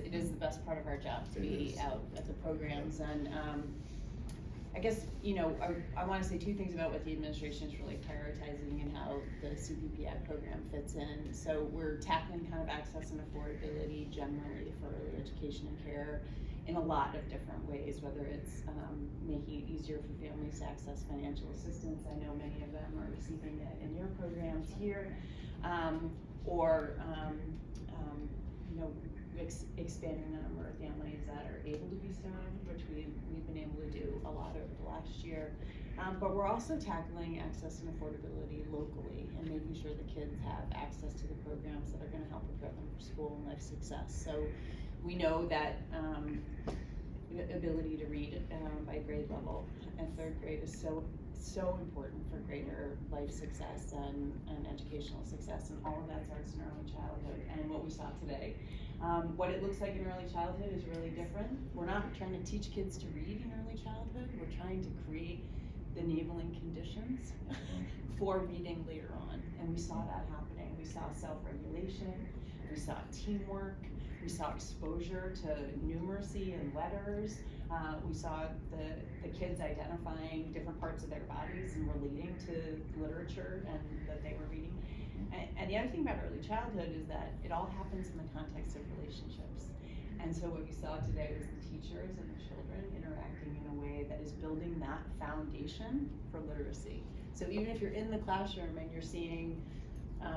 it is the best part of our job to be out at the programs. And I guess, you know, I want to say two things about what the administration is really prioritizing and how the CPPI program fits in. So we're tackling kind of access and affordability generally for early education and care in a lot of different ways, whether it's making it easier for families to access financial assistance. I know many of them are receiving it in your programs here, or you know, expanding the number of families that are able to be served, which we've been able to do a lot over the last year. But we're also tackling access and affordability locally and making sure the kids have access to the programs that are going to help prepare them for school and life success. So we know that ability to read by grade level in third grade is so important for greater life success and educational success, and all of that starts in early childhood. And what we saw today, what it looks like in early childhood is really different. We're not trying to teach kids to read in early childhood, we're trying to create the enabling conditions for reading later on. And we saw that happening. We saw self-regulation, we saw teamwork, we saw exposure to numeracy and letters. We saw the kids identifying different parts of their bodies and relating to literature and that they were reading. And the other thing about early childhood is that it all happens in the context of relationships. And so what we saw today was the teachers and the children interacting in a way that is building that foundation for literacy. So even if you're in the classroom and you're seeing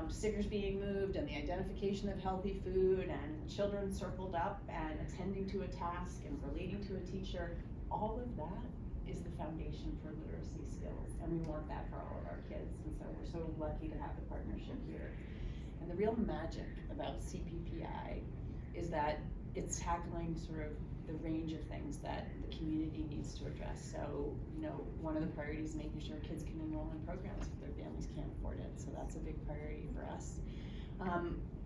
stickers being moved and the identification of healthy food and children circled up and attending to a task and relating to a teacher, all of that is the foundation for literacy skills, and we want that for all of our kids. And so we're so lucky to have the partnership here. And the real magic about CPPI is that it's tackling sort of the range of things that the community needs to address. So, you know, one of the priorities is making sure kids can enroll in programs if their families can't afford it. So that's a big priority for us.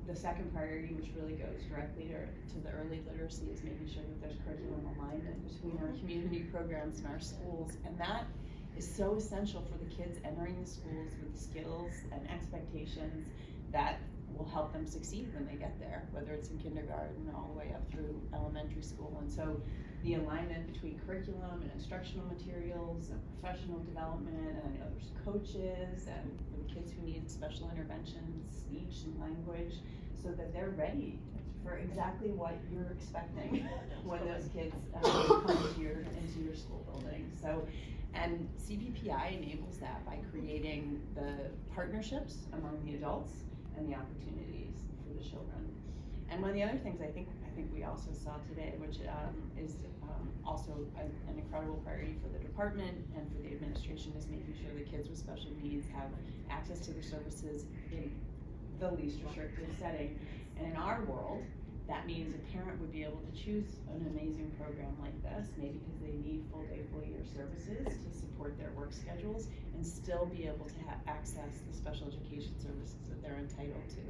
The second priority, which really goes directly to the early literacy, is making sure that there's curriculum alignment between our community programs and our schools. And that is so essential for the kids entering the schools with skills and expectations that will help them succeed when they get there, whether it's in kindergarten all the way up through elementary school. And so the alignment between curriculum and instructional materials and professional development, and I know there's coaches and for the kids who need special interventions, speech and language, so that they're ready for exactly what you're expecting when those kids come into your school building. So, and CPPI enables that by creating the partnerships among the adults and the opportunities for the children. And one of the other things I think we also saw today, which is also an incredible priority for the department and for the administration, is making sure the kids with special needs have access to the services in the least restrictive setting. And in our world, that means a parent would be able to choose an amazing program like this, maybe because they need full day, full year services to support their work schedules, and still be able to have access to special education services that they're entitled to.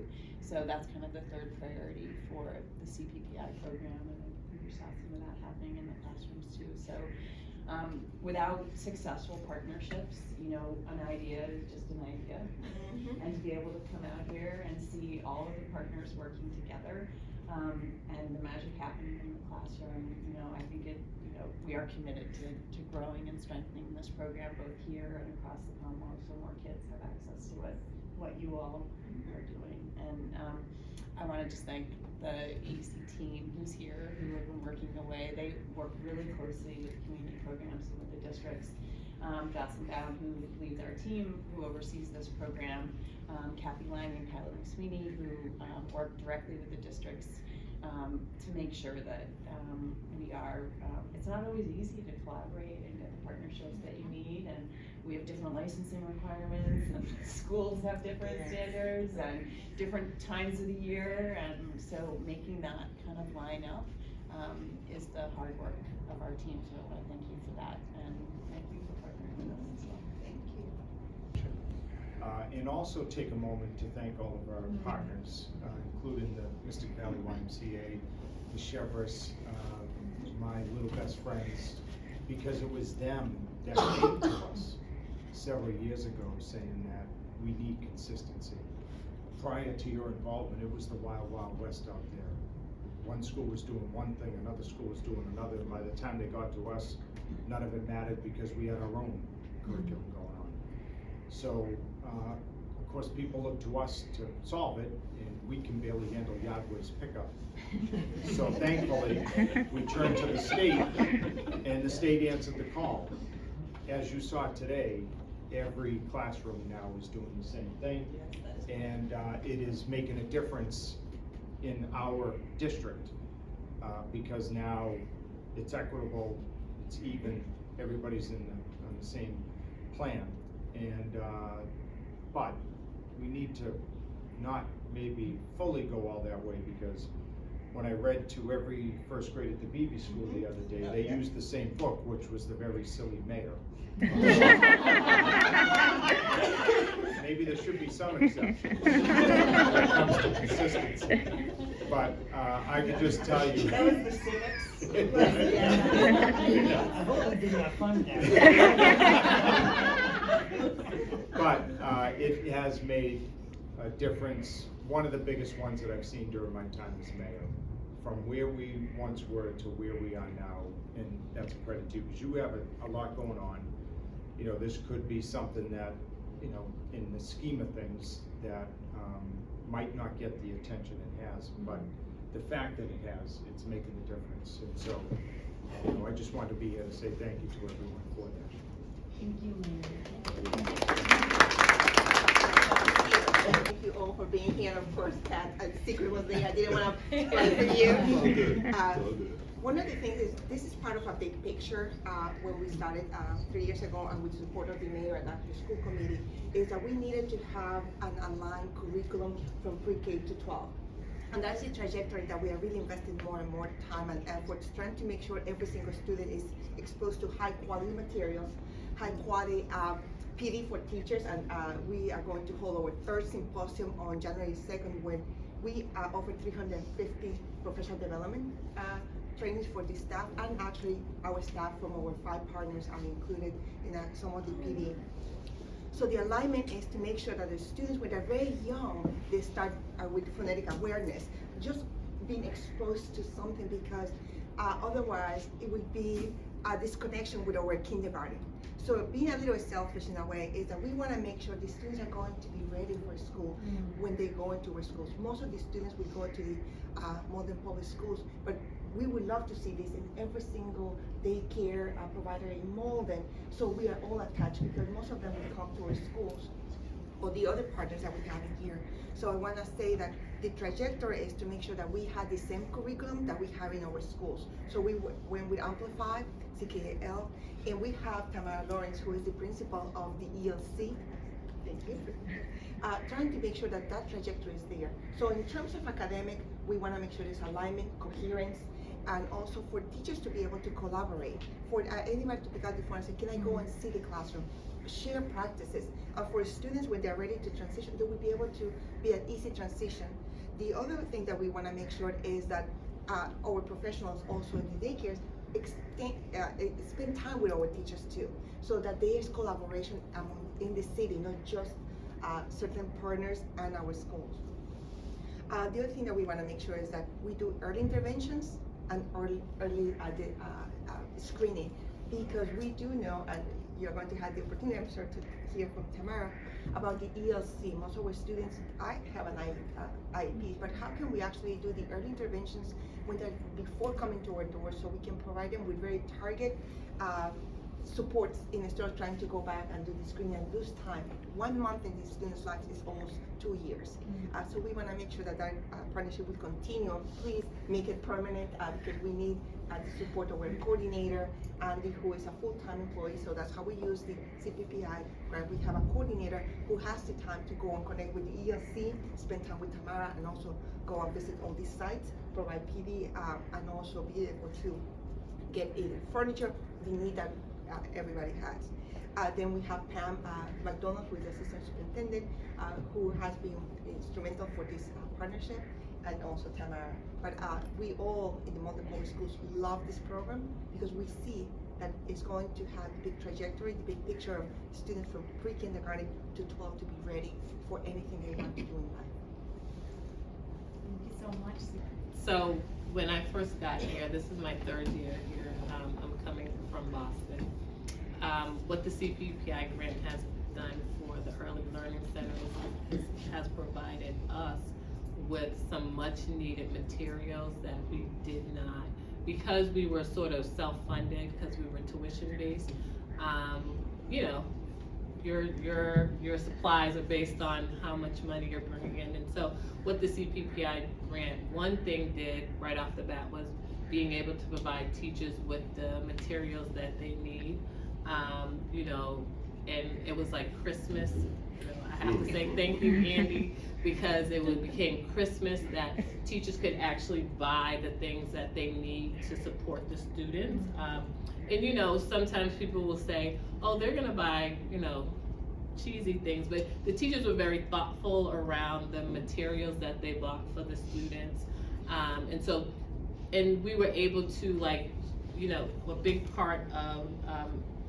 So that's kind of the third priority for the CPPI program, and I think we saw some of that happening in the classrooms too. So without successful partnerships, you know, an idea is just an idea. And to be able to come out here and see all of the partners working together, and the magic happening in the classroom, you know, I think we are committed to growing and strengthening this program both here and across the Commonwealth, so more kids have access to what you all are doing. And I want to just thank the EDC team who's here, who have been working away. They work really closely with community programs and with the districts. Jocelyn Down, who leads our team, who oversees this program, Kathy Lang and Kyla McSweeney, who work directly with the districts to make sure that we are, it's not always easy to collaborate and get the partnerships that you need, and we have different licensing requirements, and schools have different standards and different times of the year, and so making that kind of line up is the hard work of our team. So I thank you for that, and thank you for partnering with us as well. Thank you. And also take a moment to thank all of our partners, including the Mystic Valley YMCA, the Chevres, my little best friends, because it was them that came to us several years ago saying that we need consistency. Prior to your involvement, it was the wild, wild west out there. one school was doing one thing, another school was doing another, and by the time they got to us, none of it mattered because we had our own curriculum going on. So, of course, people look to us to solve it, and we can barely handle yard waste pickup. So thankfully, we turned to the state, and the state answered the call. As you saw today, every classroom now is doing the same thing, and it is making a difference in our district, because now it's equitable, it's even, everybody's on the same plan, and but we need to not maybe fully go all that way, because when I read to every first grade at the BB school the other day, they used the same book, which was The Very Silly Mayor. Maybe there should be some exceptions when it comes to consistency. But I can just tell you. That was the civics. I hope we didn't have fun there. But it has made a difference. One of the biggest ones that I've seen during my time as mayor, from where we once were to where we are now, and that's a credit to you, because you have a lot going on. You know, this could be something that, you know, in the scheme of things, that might not get the attention it has, but the fact that it has, it's making the difference. And so, you know, I just wanted to be here to say thank you to everyone for that. Thank you, Mayor. Thank you all for being here. Of course, Pat, a secret was there. I didn't want to play for you. One of the things is, this is part of a big picture when we started 3 years ago, and with support of the mayor and the school committee, is that we needed to have an aligned curriculum from pre-K to 12. And that's the trajectory that we are really investing more and more time and efforts, trying to make sure every single student is exposed to high quality materials, high quality PD for teachers, and we are going to hold our third symposium on January 2nd, when we offer 350 professional development trainings for the staff, and actually our staff from our 5 partners are included in some of the PD. So the alignment is to make sure that the students, when they're very young, they start with phonetic awareness, just being exposed to something, because otherwise it would be a disconnection with our kindergarten. So being a little selfish in a way is that we want to make sure the students are going to be ready for school when they go into our schools. Most of the students will go to the Malden public schools, but we would love to see this in every single daycare provider in Malden, so we are all attached, because most of them will come to our schools or the other partners that we have in here. So I want to say that the trajectory is to make sure that we have the same curriculum that we have in our schools. So we went with Amplify, CKL, and we have Tamara Lawrence, who is the principal of the ELC. Thank you. Trying to make sure that that trajectory is there. So in terms of academic, we want to make sure there's alignment, coherence, and also for teachers to be able to collaborate. For anybody to pick up the phone and say, can I go and see the classroom? Share practices. For students, when they're ready to transition, they will be able to be an easy transition. The other thing that we want to make sure is that our professionals also in the daycares spend time with our teachers too, so that there is collaboration in the city, not just certain partners and our schools. The other thing that we want to make sure is that we do early interventions and early screening, because we do know, and you're going to have the opportunity, I'm sure, to hear from Tamara about the ELC. Most of our students have an IEP, but how can we actually do the early interventions when they're before coming to our doors, so we can provide them with very target supports instead of trying to go back and do the screening and lose time. 1 month in these students' lives is almost 2 years. So we want to make sure that that partnership will continue. Please make it permanent, because we need the support of our coordinator, Andy, who is a full-time employee. So that's how we use the CPPI grant. We have a coordinator who has the time to go and connect with the ELC, spend time with Tamara, and also go and visit all these sites, provide PD, and also be able to get either furniture, the need that everybody has. Then we have Pam McDonald, who is the assistant superintendent, who has been instrumental for this partnership, and also Tamara. But we all in the Malden Public Schools love this program, because we see that it's going to have the big trajectory, the big picture of students from pre-kindergarten to 12 to be ready for anything they want to do in life. Thank you so much. So when I first got here, this is my third year here. I'm coming from Boston. What the CPPI grant has done for the early learning centers has provided us with some much needed materials that we did not, because we were sort of self-funded, because we were tuition based. You know, your supplies are based on how much money you're bringing in. And so what the CPPI grant, one thing did right off the bat was being able to provide teachers with the materials that they need. You know, and it was like Christmas. You know, I have to say thank you, Andy, because it became Christmas that teachers could actually buy the things that they need to support the students. And you know, sometimes people will say, oh, they're gonna buy, you know, cheesy things, but the teachers were very thoughtful around the materials that they bought for the students. And we were able to, like, you know, a big part of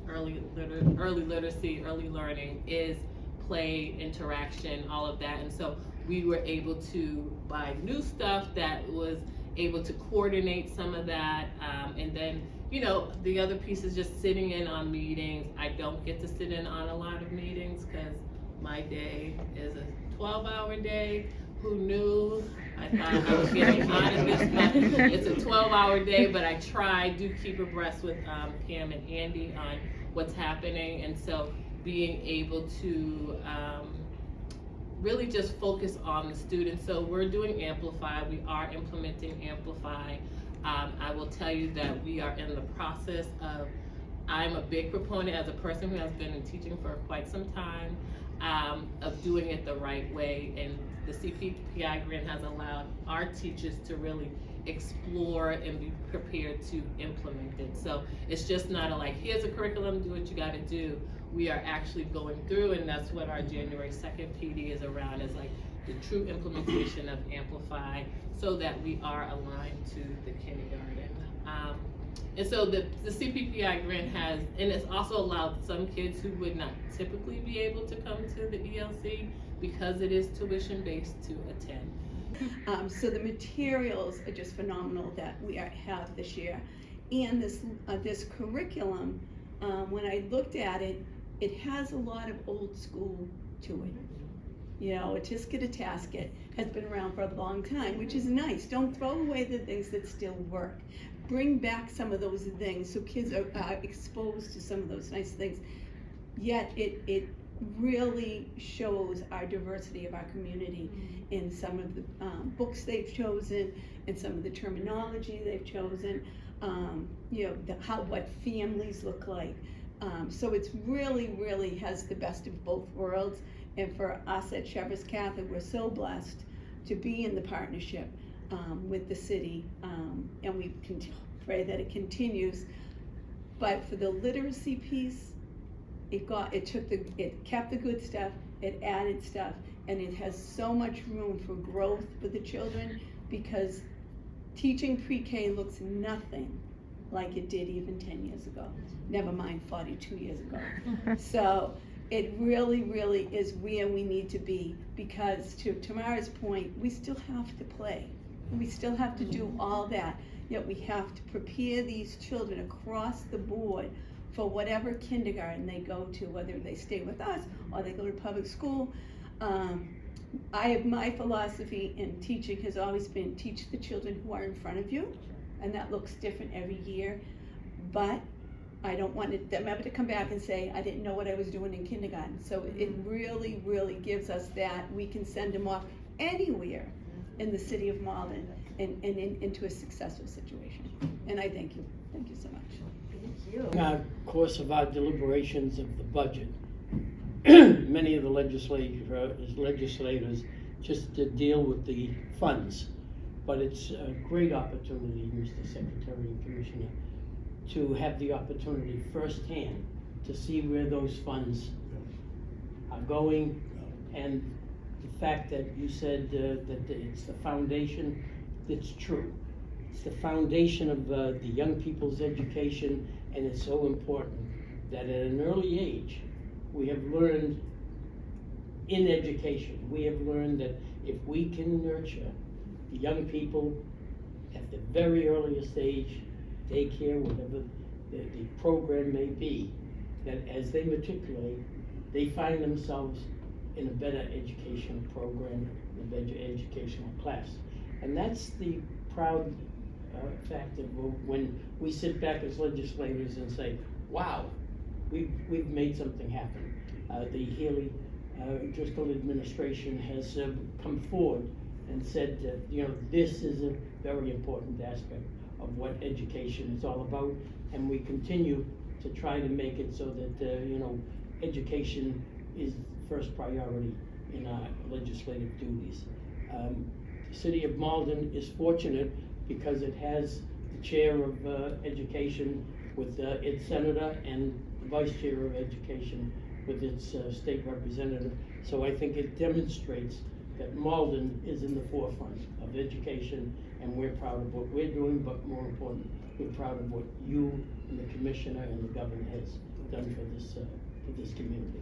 early literacy, early learning is play, interaction, all of that. And so we were able to buy new stuff that was able to coordinate some of that. And then, you know, the other piece is just sitting in on meetings. I don't get to sit in on a lot of meetings because my day is a 12-hour day. Who knew? I thought I was getting out of this, but it's a 12-hour day, but I do keep abreast with Pam and Andy on what's happening. And so being able to really just focus on the students. So we're doing Amplify. We are implementing Amplify. I will tell you that we are in the process of, I'm a big proponent as a person who has been in teaching for quite some time, of doing it the right way. And the CPPI grant has allowed our teachers to really explore and be prepared to implement it. So it's just not a like, here's a curriculum, do what you gotta do. We are actually going through, and that's what our January 2nd PD is around, is like the true implementation of Amplify so that we are aligned to the kindergarten. And so the CPPI grant has, and it's also allowed some kids who would not typically be able to come to the ELC because it is tuition based to attend. So the materials are just phenomenal that we have this year. And this curriculum, when I looked at it, it has a lot of old school to it. You know, a tisket, a tasket has been around for a long time, which is nice. Don't throw away the things that still work. Bring back some of those things so kids are exposed to some of those nice things. Yet it really shows our diversity of our community in some of the books they've chosen, and some of the terminology they've chosen, you know, what families look like. So it's really has the best of both worlds. And for us at Shepherd's Catholic, we're so blessed to be in the partnership with the city, and we can pray that it continues. But for the literacy piece, it kept the good stuff, it added stuff, and it has so much room for growth for the children, because teaching pre-K looks nothing like it did even 10 years ago, never mind 42 years ago. So it really is where we need to be, because to Tamara's point, we still have to play. We still have to do all that, yet we have to prepare these children across the board for whatever kindergarten they go to, whether they stay with us or they go to public school. My philosophy in teaching has always been, teach the children who are in front of you, and that looks different every year. But I don't want them ever to come back and say, I didn't know what I was doing in kindergarten. So it really gives us that. We can send them off anywhere in the city of Malden and into a successful situation. And I thank you. Thank you so much. Thank you. In our course of our deliberations of the budget, many of the legislators just to deal with the funds. But it's a great opportunity, Mr. Secretary and Commissioner, to have the opportunity firsthand to see where those funds are going. And the fact that you said that it's the foundation, that's true. It's the foundation of the young people's education, and it's so important that at an early age, we have learned in education, we have learned that if we can nurture the young people at the very earliest age, daycare, whatever the program may be, that as they matriculate, they find themselves in a better educational program, a better educational class. And that's the proud fact of when we sit back as legislators and say, wow, we've made something happen. The Healy Driscoll administration has come forward and said that, you know, this is a very important aspect of what education is all about, and we continue to try to make it so that, you know, education is first priority in our legislative duties. The city of Malden is fortunate because it has the chair of education with its senator and the vice chair of education with its state representative. So I think it demonstrates that Malden is in the forefront of education, and we're proud of what we're doing, but more important, we're proud of what you and the commissioner and the governor has done for this community.